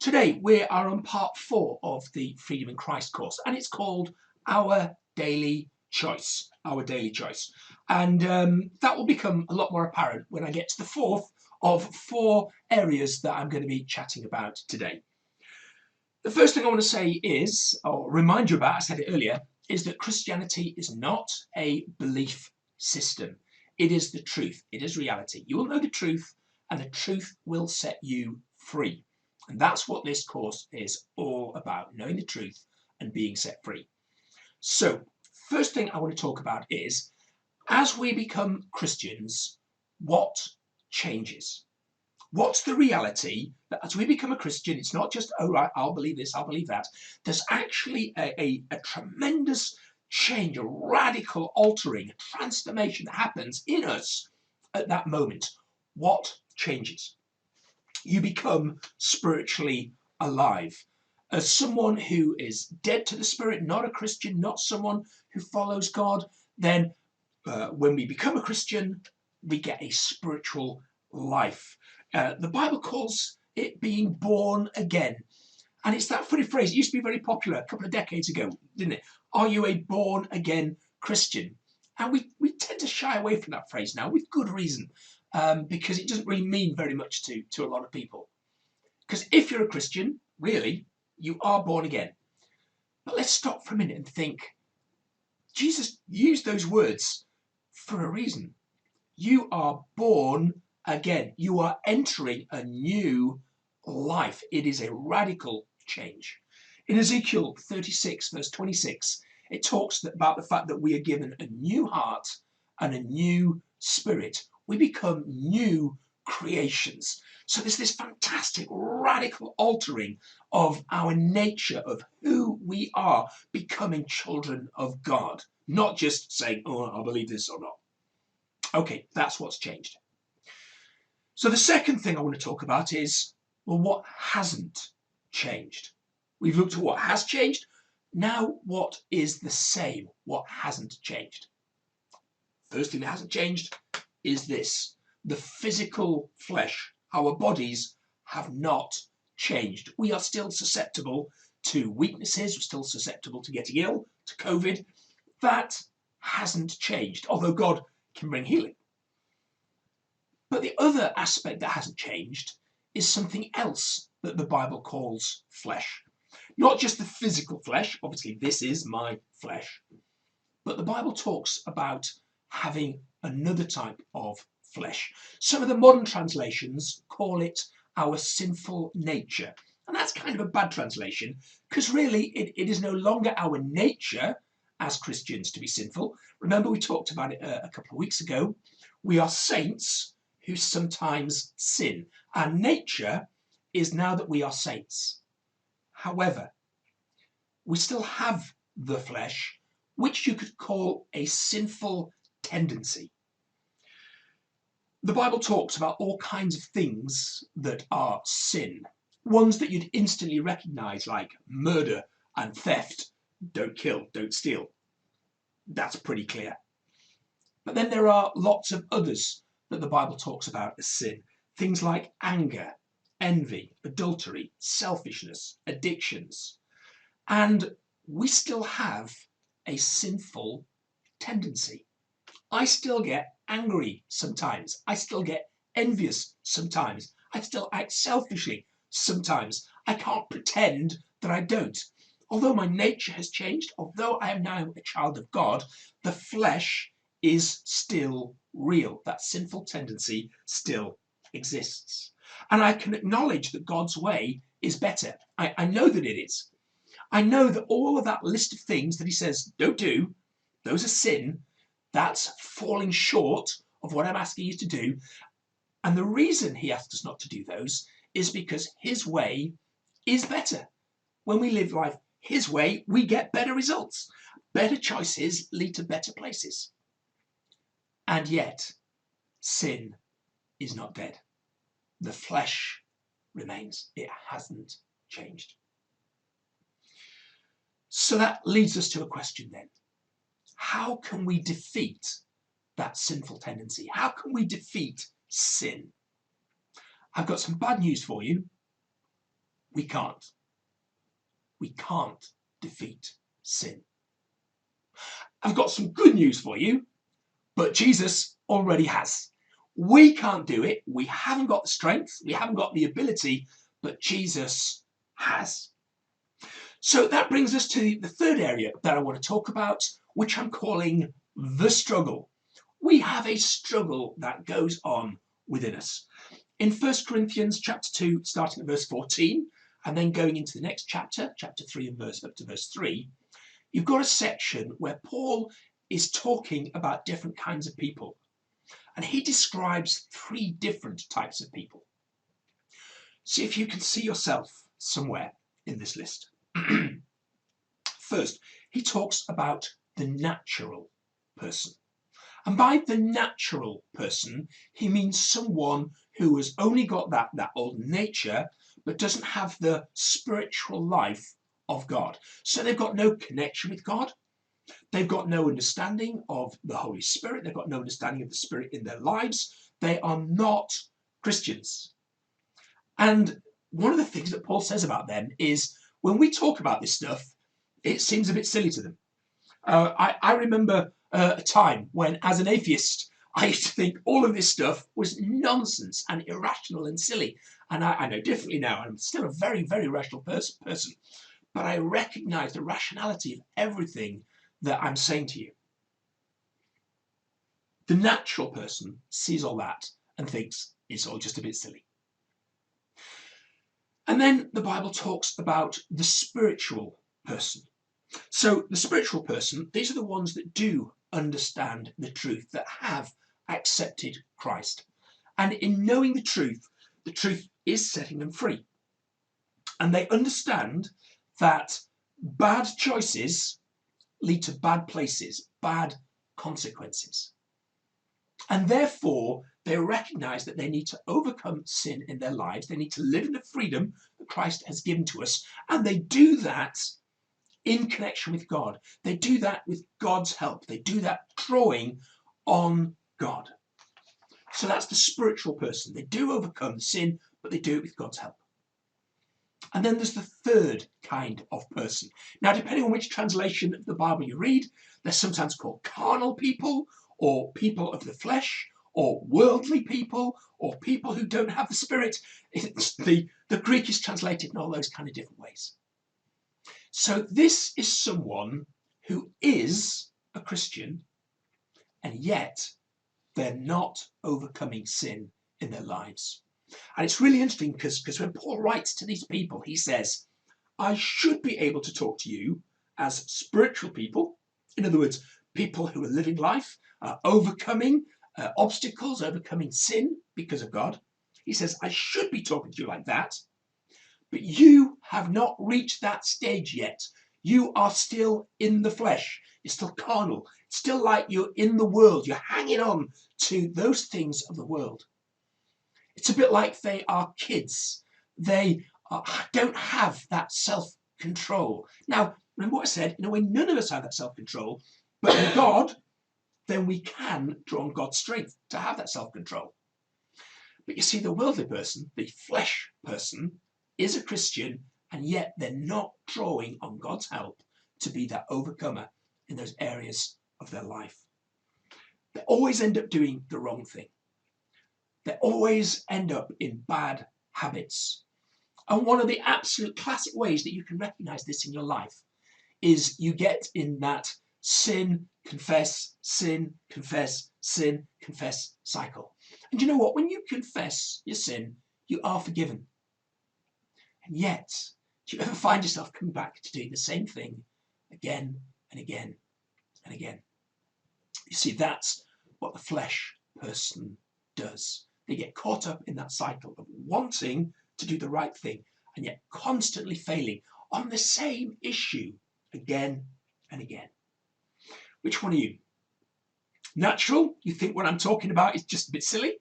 Today we are on part 4 of the Freedom in Christ course, and it's called Our Daily Choice. Our Daily Choice. And that will become a lot more apparent when I get to the fourth of 4 areas that I'm going to be chatting about today. The first thing I want to say is, or remind you about, I said it earlier, is that Christianity is not a belief system. It is the truth. It is reality. You will know the truth, and the truth will set you free. And that's what this course is all about, knowing the truth and being set free. So, first thing I want to talk about is, as we become Christians, what changes? What's the reality that as we become a Christian, it's not just, oh, right, I'll believe this, I'll believe that. There's actually a tremendous change, a radical altering, a transformation that happens in us at that moment. What changes? You become spiritually alive. As someone who is dead to the spirit, not a Christian, not someone who follows God, then when we become a Christian, we get a spiritual life. The Bible calls it being born again. And it's that funny phrase. It used to be very popular a couple of decades ago, didn't it? Are you a born again Christian? And we tend to shy away from that phrase now with good reason, because it doesn't really mean very much to a lot of people. Because if you're a Christian, really, you are born again. But let's stop for a minute and think. Jesus used those words for a reason. You are born again. You are entering a new life. It is a radical change. In Ezekiel 36, verse 26, it talks about the fact that we are given a new heart and a new spirit. We become new creations. So there's this fantastic radical altering of our nature, of who we are, becoming children of God. Not just saying, oh, I believe this or not. Okay, that's what's changed. So the second thing I want to talk about is, well, what hasn't changed? We've looked at what has changed. Now, what is the same? What hasn't changed? First thing that hasn't changed is this. The physical flesh. Our bodies have not changed. We are still susceptible to weaknesses. We're still susceptible to getting ill, to COVID. That hasn't changed, although God can bring healing. But the other aspect that hasn't changed is something else that the Bible calls flesh. Not just the physical flesh, obviously this is my flesh, but the Bible talks about having another type of flesh. Some of the modern translations call it our sinful nature. And that's kind of a bad translation, because really it is no longer our nature as Christians to be sinful. Remember, we talked about it a couple of weeks ago. We are saints who sometimes sin. Our nature is now that we are saints. However, we still have the flesh, which you could call a sinful tendency. The Bible talks about all kinds of things that are sin. Ones that you'd instantly recognize, like murder and theft. Don't kill, don't steal. That's pretty clear. But then there are lots of others that the Bible talks about as sin. Things like anger, envy, adultery, selfishness, addictions. And we still have a sinful tendency. I still get angry sometimes. I still get envious sometimes. I still act selfishly sometimes. I can't pretend that I don't. Although my nature has changed, although I am now a child of God, the flesh is still real. That sinful tendency still exists. And I can acknowledge that God's way is better. I know that it is. I know that all of that list of things that he says, don't do, those are sin. That's falling short of what I'm asking you to do. And the reason he asks us not to do those is because his way is better. When we live life his way, we get better results. Better choices lead to better places. And yet, sin is not dead. The flesh remains. It hasn't changed. So that leads us to a question then. How can we defeat that sinful tendency? How can we defeat sin? I've got some bad news for you. We can't. We can't defeat sin. I've got some good news for you, but Jesus already has. We can't do it. We haven't got the strength. We haven't got the ability, but Jesus has. So that brings us to the third area that I want to talk about, which I'm calling the struggle. We have a struggle that goes on within us. In 1 Corinthians chapter 2, starting at verse 14, and then going into the next chapter, chapter 3 and up to verse 3, you've got a section where Paul is talking about different kinds of people. And he describes 3 different types of people. See if you can see yourself somewhere in this list. First, he talks about the natural person. And by the natural person, he means someone who has only got that old nature, but doesn't have the spiritual life of God. So they've got no connection with God. They've got no understanding of the Holy Spirit. They've got no understanding of the Spirit in their lives. They are not Christians. And one of the things that Paul says about them is when we talk about this stuff, it seems a bit silly to them. I remember a time when, as an atheist, I used to think all of this stuff was nonsense and irrational and silly. And I know differently now. I'm still a very, very rational person. But I recognize the rationality of everything that I'm saying to you. The natural person sees all that and thinks it's all just a bit silly. And then the Bible talks about the spiritual person. So the spiritual person, these are the ones that do understand the truth, that have accepted Christ. And in knowing the truth is setting them free. And they understand that bad choices lead to bad places, bad consequences. And therefore, they recognize that they need to overcome sin in their lives. They need to live in the freedom that Christ has given to us. And they do that in connection with God. They do that with God's help. They do that drawing on God. So that's the spiritual person. They do overcome sin, but they do it with God's help. And then there's the third kind of person. Now, depending on which translation of the Bible you read, they're sometimes called carnal people, or people of the flesh, or worldly people, or people who don't have the Spirit. The Greek is translated in all those kind of different ways. So this is someone who is a Christian, and yet they're not overcoming sin in their lives. And it's really interesting because when Paul writes to these people, he says, I should be able to talk to you as spiritual people. In other words, people who are living life, overcoming obstacles, overcoming sin because of God. He says, I should be talking to you like that. But you have not reached that stage yet. You are still in the flesh. You're still carnal. It's still like you're in the world. You're hanging on to those things of the world. It's a bit like they are kids. They don't have that self-control. Now, remember what I said, in a way, none of us have that self-control, but in God, then we can draw on God's strength to have that self-control. But you see, the worldly person, the flesh person, is a Christian, and yet they're not drawing on God's help to be that overcomer in those areas of their life. They always end up doing the wrong thing. They always end up in bad habits. And one of the absolute classic ways that you can recognize this in your life is you get in that sin, confess, sin, confess, sin, confess cycle. And you know what? When you confess your sin, you are forgiven. And yet, do you ever find yourself coming back to doing the same thing again and again and again? You see, that's what the flesh person does. They get caught up in that cycle of wanting to do the right thing and yet constantly failing on the same issue again and again. Which one are you? Natural, you think what I'm talking about is just a bit silly.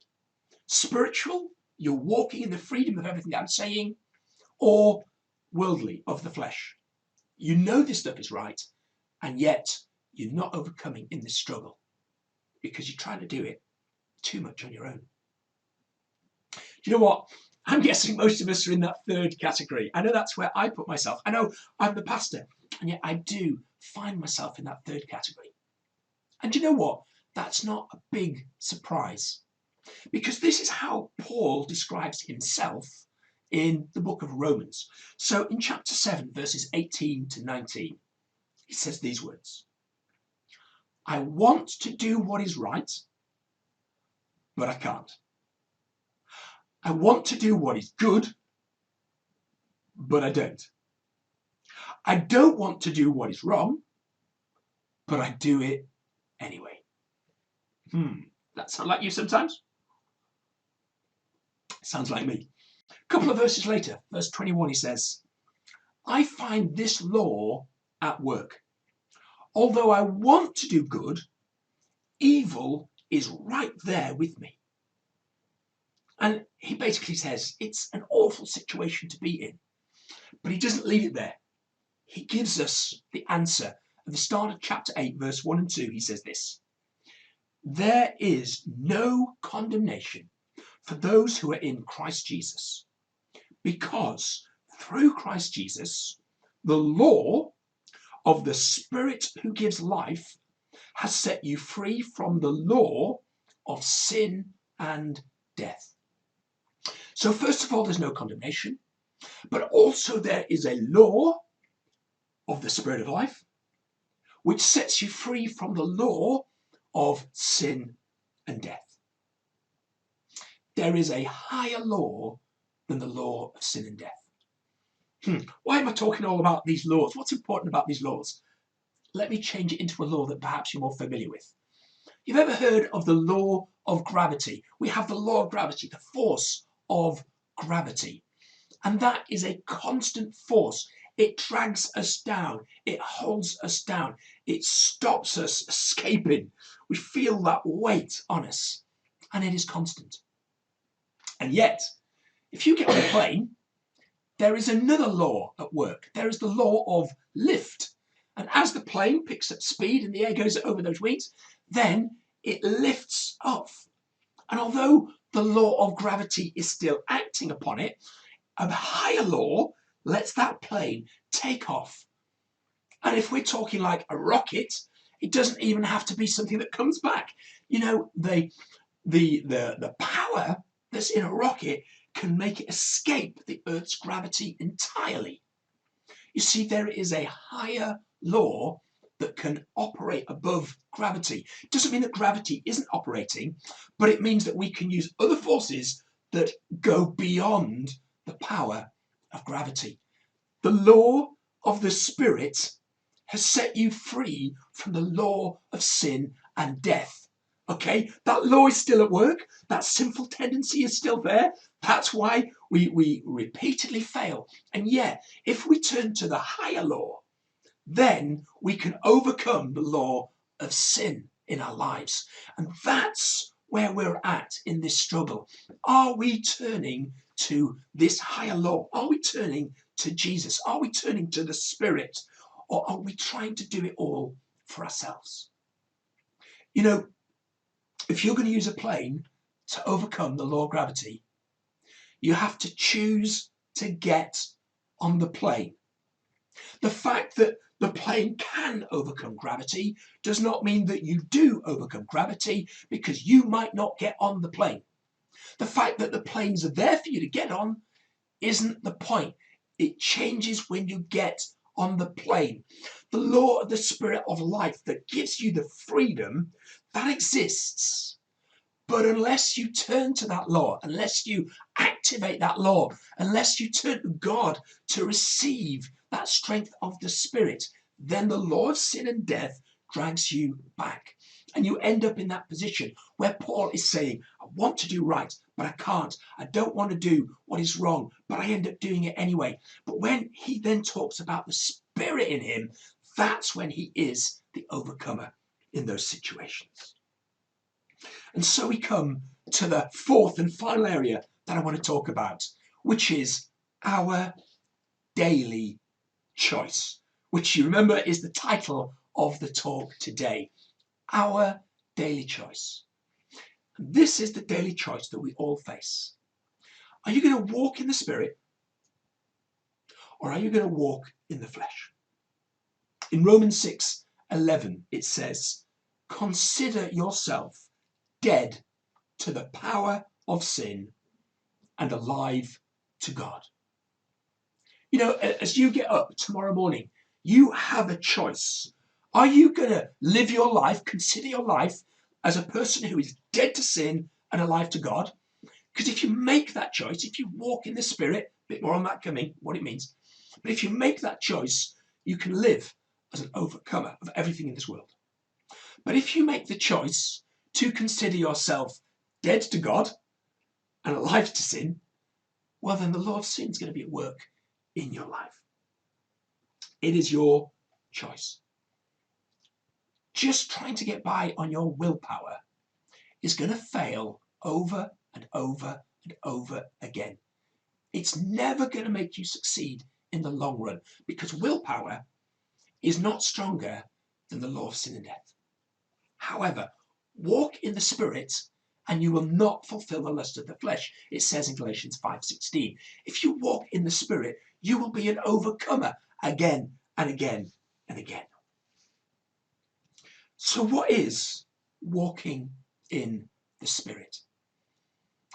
Spiritual, you're walking in the freedom of everything that I'm saying. Or worldly, of the flesh. You know this stuff is right, and yet you're not overcoming in this struggle because you're trying to do it too much on your own. Do you know what? I'm guessing most of us are in that third category. I know that's where I put myself. I know I'm the pastor, and yet I do find myself in that third category. And you know what? That's not a big surprise, because this is how Paul describes himself in the book of Romans. So in chapter 7, verses 18 to 19, he says these words: I want to do what is right, but I can't. I want to do what is good, but I don't. I don't want to do what is wrong, but I do it anyway. That sound like you sometimes? Sounds like me. A couple of verses later, verse 21, he says, I find this law at work. Although I want to do good, evil is right there with me. And he basically says it's an awful situation to be in. But he doesn't leave it there. He gives us the answer. At the start of chapter 8, verse 1 and 2, he says this: There is no condemnation for those who are in Christ Jesus, because through Christ Jesus, the law of the Spirit who gives life has set you free from the law of sin and death. So first of all, there's no condemnation, but also there is a law of the Spirit of life, which sets you free from the law of sin and death. There is a higher law than the law of sin and death. Why am I talking all about these laws? What's important about these laws? Let me change it into a law that perhaps you're more familiar with. You've ever heard of the law of gravity? We have the law of gravity, the force of gravity. And that is a constant force. It drags us down. It holds us down. It stops us escaping. We feel that weight on us, and it is constant. And yet, if you get on a plane, there is another law at work. There is the law of lift. And as the plane picks up speed and the air goes over those wings, then it lifts off. And although the law of gravity is still acting upon it, a higher law lets that plane take off. And if we're talking like a rocket, it doesn't even have to be something that comes back. You know, the power that's in a rocket can make it escape the Earth's gravity entirely. You see, there is a higher law that can operate above gravity. It doesn't mean that gravity isn't operating, but it means that we can use other forces that go beyond the power of gravity. The law of the Spirit has set you free from the law of sin and death. Okay, that law is still at work. That sinful tendency is still there. That's why we repeatedly fail. And yet, if we turn to the higher law, then we can overcome the law of sin in our lives. And that's where we're at in this struggle. Are we turning to this higher law? Are we turning to Jesus? Are we turning to the Spirit? Or are we trying to do it all for ourselves? You know, if you're going to use a plane to overcome the law of gravity, you have to choose to get on the plane. The fact that the plane can overcome gravity does not mean that you do overcome gravity, because you might not get on the plane. The fact that the planes are there for you to get on isn't the point. It changes when you get on the plane. The law of the Spirit of life that gives you the freedom, that exists. But unless you turn to that law, unless you activate that law, unless you turn to God to receive that strength of the Spirit, then the law of sin and death drags you back. And you end up in that position where Paul is saying, I want to do right, but I can't. I don't want to do what is wrong, but I end up doing it anyway. But when he then talks about the Spirit in him, that's when he is the overcomer in those situations. And so we come to the fourth and final area that I want to talk about, which is our daily choice, which you remember is the title of the talk today. Our daily choice. And this is the daily choice that we all face. Are you going to walk in the Spirit, or are you going to walk in the flesh? In Romans 6:11, it says, consider yourself dead to the power of sin and alive to God. You know, as you get up tomorrow morning, you have a choice. Are you going to live your life, consider your life as a person who is dead to sin and alive to God? Because if you make that choice, if you walk in the Spirit, a bit more on that coming, what it means, but if you make that choice, you can live as an overcomer of everything in this world. But if you make the choice to consider yourself dead to God and alive to sin, well, then the law of sin is going to be at work in your life. It is your choice. Just trying to get by on your willpower is going to fail over and over and over again. It's never going to make you succeed in the long run, because willpower is not stronger than the law of sin and death. However, walk in the Spirit and you will not fulfill the lust of the flesh. It says in Galatians 5:16. If you walk in the Spirit, you will be an overcomer again and again and again. So what is walking in the Spirit?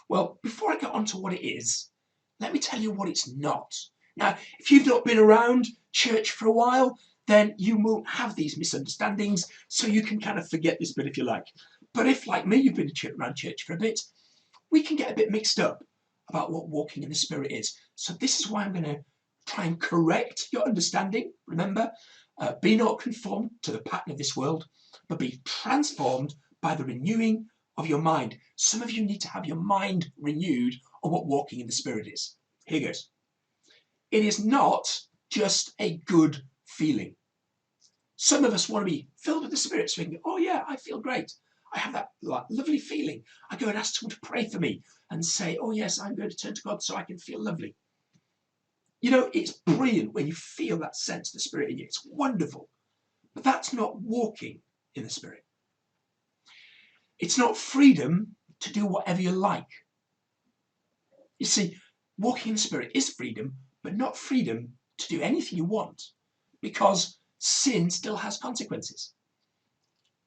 Well, before I get on to what it is, let me tell you what it's not. Now, if you've not been around church for a while, then you won't have these misunderstandings, so you can kind of forget this bit if you like. But if, like me, you've been around church for a bit, we can get a bit mixed up about what walking in the Spirit is. So this is why I'm going to try and correct your understanding. Remember, be not conformed to the pattern of this world, but be transformed by the renewing of your mind. Some of you need to have your mind renewed on what walking in the Spirit is. Here goes. It is not just a good feeling. Some of us want to be filled with the Spirit, so we can go, oh yeah, I feel great. I have that lovely feeling. I go and ask someone to pray for me and say, oh yes, I'm going to turn to God so I can feel lovely. You know, it's brilliant when you feel that sense of the Spirit in you. It's wonderful. But that's not walking in the Spirit. It's not freedom to do whatever you like. You see, walking in the Spirit is freedom, but not freedom to do anything you want, because sin still has consequences.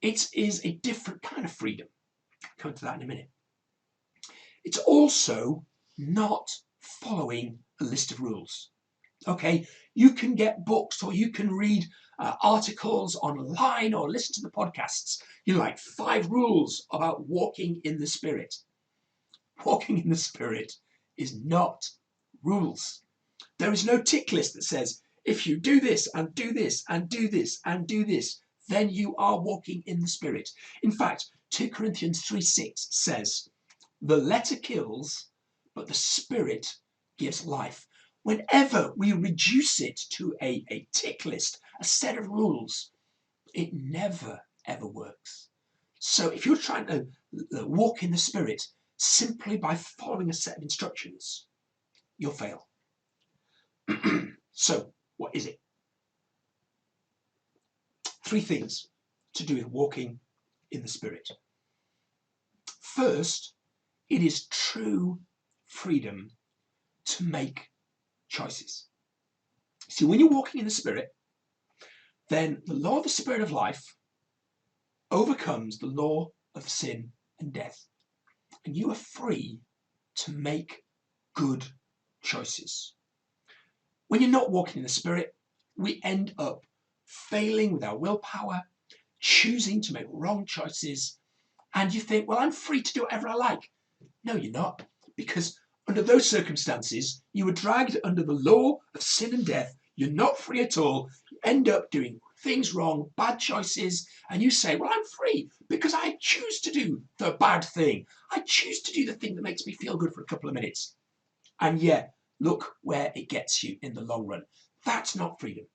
It is a different kind of freedom. I'll come to that in a minute. It's also not following a list of rules. Okay, you can get books or you can read articles online or listen to the podcasts. You know, like 5 rules about walking in the Spirit. Walking in the Spirit is not rules. There is no tick list that says, if you do this and do this and do this and do this, then you are walking in the Spirit. In fact, 2 Corinthians 3:6 says, the letter kills, but the Spirit gives life. Whenever we reduce it to a tick list, a set of rules, it never, ever works. So if you're trying to walk in the Spirit simply by following a set of instructions, you'll fail. So what is it? 3 things to do with walking in the Spirit. First, it is true freedom to make choices. See, when you're walking in the Spirit, then the law of the Spirit of life overcomes the law of sin and death. And you are free to make good choices. When you're not walking in the Spirit, we end up failing with our willpower, choosing to make wrong choices, and you think, well, I'm free to do whatever I like. No, you're not, because under those circumstances, you were dragged under the law of sin and death. You're not free at all. You end up doing things wrong, bad choices, and you say, well, I'm free because I choose to do the bad thing. I choose to do the thing that makes me feel good for a couple of minutes. And yet, look where it gets you in the long run. That's not freedom.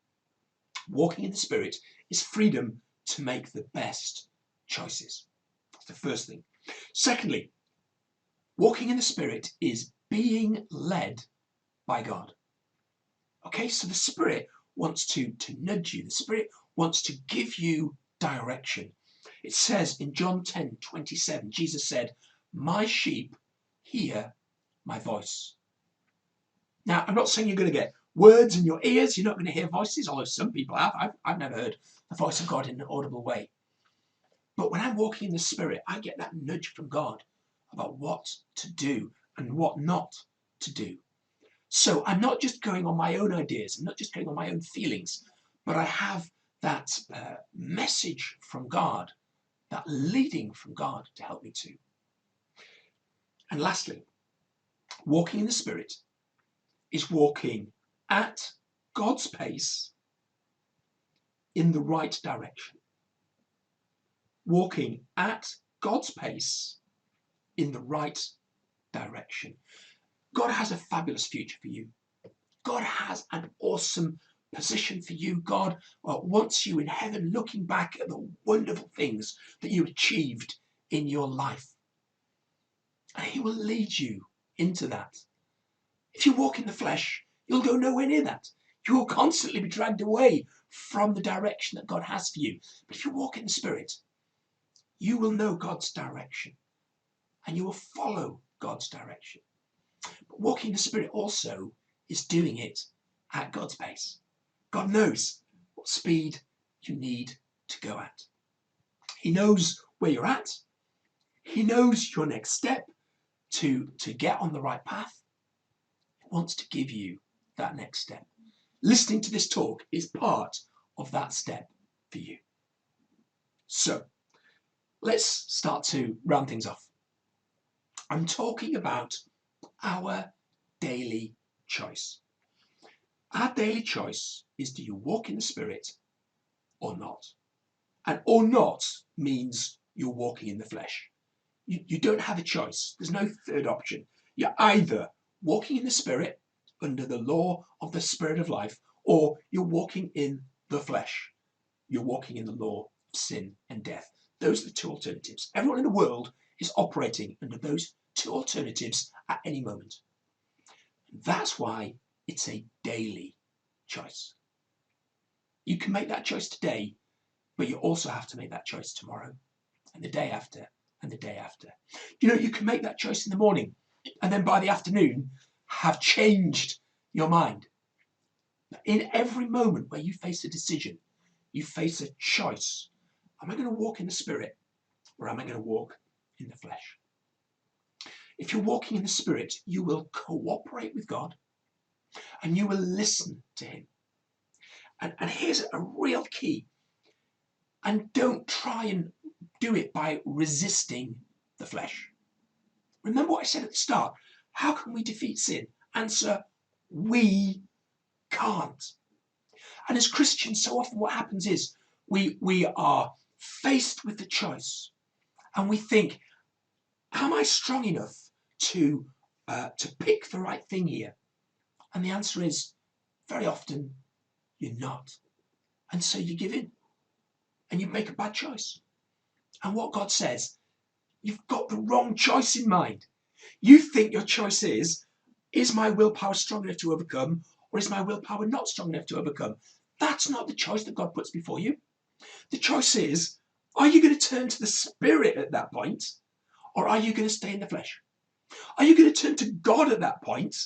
Walking in the Spirit is freedom to make the best choices. That's the first thing. Secondly, walking in the Spirit is being led by God. Okay, so the Spirit wants to nudge you. The Spirit wants to give you direction. It says in John 10:27, Jesus said, my sheep hear my voice. Now, I'm not saying you're going to get words in your ears. You're not going to hear voices, although some people have. I've never heard the voice of God in an audible way. But when I'm walking in the Spirit, I get that nudge from God about what to do and what not to do. So I'm not just going on my own ideas. I'm not just going on my own feelings, but I have that message from God, that leading from God to help me too. And lastly, walking in the Spirit is walking at God's pace in the right direction. Walking at God's pace in the right direction. God has a fabulous future for you. God has an awesome position for you. God wants you in heaven looking back at the wonderful things that you achieved in your life. And he will lead you into that. If you walk in the flesh, you'll go nowhere near that. You will constantly be dragged away from the direction that God has for you. But if you walk in the Spirit, you will know God's direction and you will follow God's direction. But walking in the Spirit also is doing it at God's pace. God knows what speed you need to go at. He knows where you're at. He knows your next step to get on the right path. He wants to give you that next step. Listening to this talk is part of that step for you. So let's start to round things off. I'm talking about our daily choice. Our daily choice is, do you walk in the Spirit or not? And or not means you're walking in the flesh. You don't have a choice. There's no third option. You're either walking in the Spirit under the law of the Spirit of life, or you're walking in the flesh. You're walking in the law of sin and death. Those are the two alternatives. Everyone in the world is operating under those two alternatives at any moment. That's why it's a daily choice. You can make that choice today, but you also have to make that choice tomorrow and the day after and the day after. You know, you can make that choice in the morning and then by the afternoon have changed your mind. In every moment where you face a decision, you face a choice. Am I going to walk in the Spirit or am I going to walk in the flesh? If you're walking in the Spirit, you will cooperate with God and you will listen to him. And here's a real key. And don't try and do it by resisting the flesh. Remember what I said at the start. How can we defeat sin? Answer, we can't. And as Christians, so often what happens is we are faced with the choice and we think, am I strong enough to pick the right thing here? And the answer is, very often, you're not. And so you give in and you make a bad choice. And what God says, you've got the wrong choice in mind. You think your choice is my willpower strong enough to overcome, or is my willpower not strong enough to overcome? That's not the choice that God puts before you. The choice is, are you going to turn to the Spirit at that point, or are you going to stay in the flesh? Are you going to turn to God at that point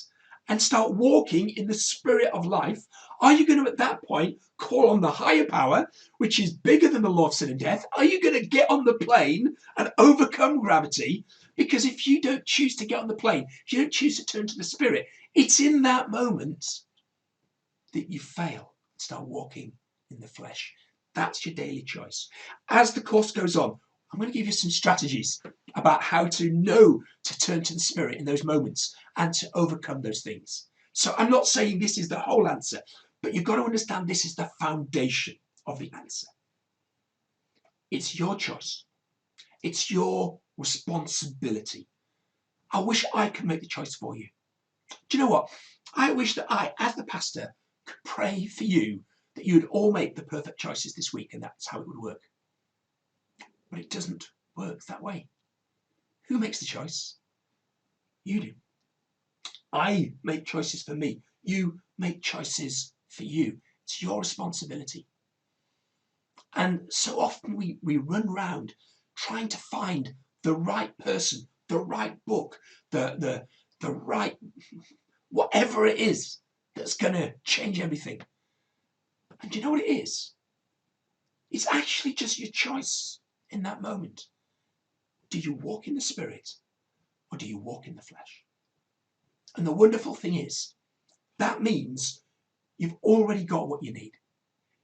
and start walking in the Spirit of life? Are you going to, at that point, call on the higher power, which is bigger than the law of sin and death? Are you going to get on the plane and overcome gravity? Because if you don't choose to get on the plane, if you don't choose to turn to the Spirit, it's in that moment that you fail and start walking in the flesh. That's your daily choice. As the course goes on, I'm going to give you some strategies about how to know to turn to the Spirit in those moments and to overcome those things. So I'm not saying this is the whole answer, but you've got to understand this is the foundation of the answer. It's your choice. It's your responsibility. I wish I could make the choice for you. Do you know what? I wish that I, as the pastor, could pray for you that you would all make the perfect choices this week, and that's how it would work. But it doesn't work that way. Who makes the choice? You do. I make choices for me. You make choices for you. It's your responsibility. And so often we run around trying to find the right person, the right book, the the right, whatever it is that's going to change everything. And do you know what it is? It's actually just your choice in that moment. Do you walk in the Spirit or do you walk in the flesh? And the wonderful thing is, that means you've already got what you need.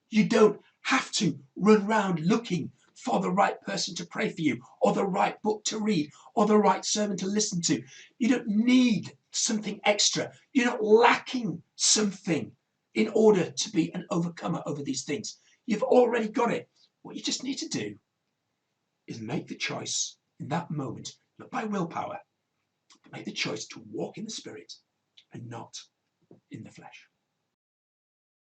You don't have to run around looking for the right person to pray for you, or the right book to read, or the right sermon to listen to. You don't need something extra. You're not lacking something in order to be an overcomer over these things. You've already got it. What you just need to do is make the choice in that moment, not by willpower, but make the choice to walk in the Spirit and not in the flesh.